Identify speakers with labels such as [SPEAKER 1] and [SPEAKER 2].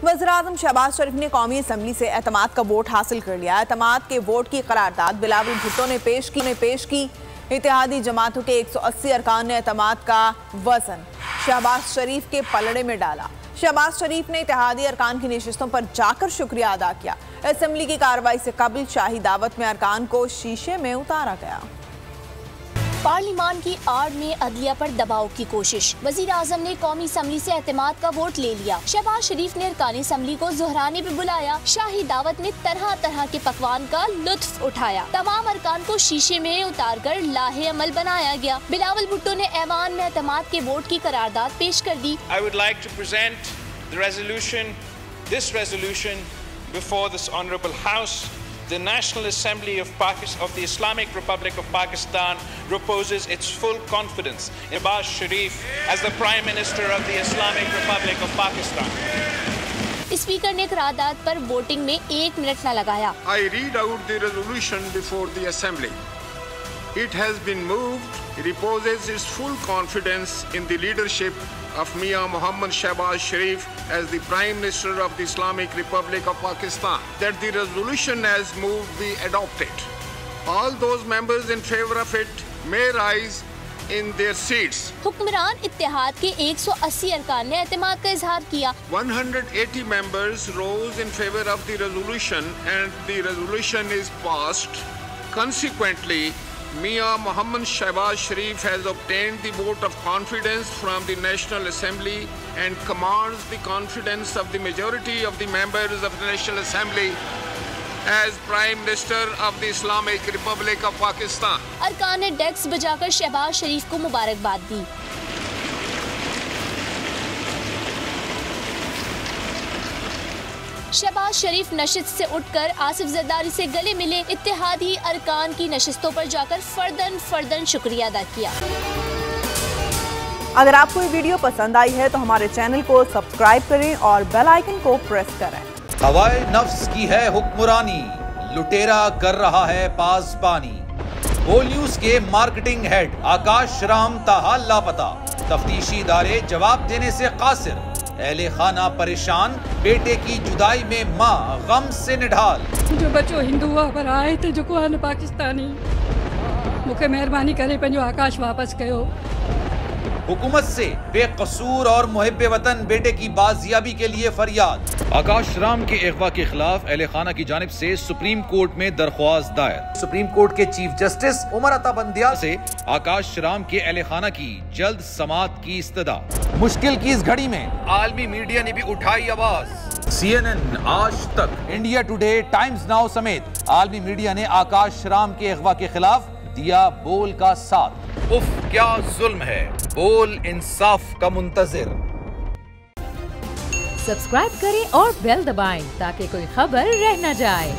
[SPEAKER 1] वज़ीर-ए-आज़म शहबाज शरीफ ने कौमी असम्बली से एतमाद का वोट हासिल कर लिया। एतमाद के वोट की करारदाद बिलावल भुट्टो ने पेश की। इत्तेहादी जमातों के 180 अरकान ने एतमाद का वजन शहबाज शरीफ के पलड़े में डाला। शहबाज शरीफ ने इत्तेहादी अरकान की नशिस्तों पर जाकर शुक्रिया अदा किया। असम्बली की कार्रवाई से कबल शाही दावत में अरकान को शीशे में उतारा गया।
[SPEAKER 2] पार्लिमान की आड़ में अदलिया पर दबाव की कोशिश। वजीर आजम ने कौमी असम्बली से एतमाद का वोट ले लिया। शहबाज शरीफ ने अरकान असम्बली को ज़ोहराने पे बुलाया। शाही दावत में तरह तरह के पकवान का लुत्फ उठाया। तमाम अरकान को शीशे में उतार कर लाहे अमल बनाया गया। बिलावल भुट्टो ने ऐवान में एतमाद के वोट की करारदाद पेश कर दी।
[SPEAKER 3] I would like to present this resolution before this honourable House. The National Assembly of the Islamic Republic of Pakistan reposes its full confidence in Shehbaz Sharif as the Prime Minister of the Islamic Republic of Pakistan.
[SPEAKER 2] Speaker ने करारदाद पर voting में 1 minute न लगाया।
[SPEAKER 4] I read out the resolution before the Assembly. It has been moved, reposes its full confidence in the leadership of Mia Mohammad Shehbaz Sharif as the Prime Minister of the Islamic Republic of Pakistan, that the resolution as moved be adopted. All those members in favor of it may rise in their seats.
[SPEAKER 2] हुक्मरान इत्तेहाद के 180 अरकान ने एतमाद का इजहार किया।
[SPEAKER 4] 180 members rose in favor of the resolution and the resolution is passed. Consequently, Mia Mohammad Shehbaz Sharif has obtained the vote of confidence from the National Assembly and commands the confidence of the majority of the members of the National Assembly as Prime Minister of the Islamic Republic of Pakistan.
[SPEAKER 2] अरकान ने desk बजाकर शहबाज शरीफ को मुबारकबाद दी। शहबाज शरीफ नशिस्त से उठकर आसिफ जरदारी से गले मिले। इत्तेहादी अरकान की नशिस्तों पर जाकर फर्दन शुक्रिया अदा किया।
[SPEAKER 1] अगर आपको ये वीडियो पसंद आई है तो हमारे चैनल को सब्सक्राइब करें और बेल आइकन को प्रेस करें।
[SPEAKER 5] हवाए नफ्स की है हुक्मरानी, लुटेरा कर रहा है पासबानी। बोल न्यूज के मार्केटिंग हेड आकाश राम ताहा लापता, तफ्तीशी इदारे जवाब देने से कासिर। अहले खाना परेशान, बेटे की जुदाई में माँ गम से निढाल।
[SPEAKER 6] जो बच्चो हिंदू पर आए थे जो को पाकिस्तानी, मुझे मेहरबानी करे पंजो आकाश वापस कयो।
[SPEAKER 5] हुकूमत से बेकसूर और मुहिब्बे वतन बेटे की बाजियाबी के लिए फरियाद। आकाश राम के अगवा के खिलाफ अहले खाना की जानिब से सुप्रीम कोर्ट में दरख्वास्त दायर। सुप्रीम कोर्ट के चीफ जस्टिस उमर अता बंदियाल से आकाश राम के अहले खाना की जल्द समाअत की इस्तदा। मुश्किल की इस घड़ी में आलमी मीडिया ने भी उठाई आवाज। CNN, आज तक, इंडिया टुडे, टाइम्स नाउ समेत आलमी मीडिया ने आकाश राम के अगवा के खिलाफ दिया बोल का साथ। उफ क्या जुल्म है, बोल इंसाफ का मुंतजिर।
[SPEAKER 7] सब्सक्राइब करें और बेल दबाएं ताकि कोई खबर रह न जाए।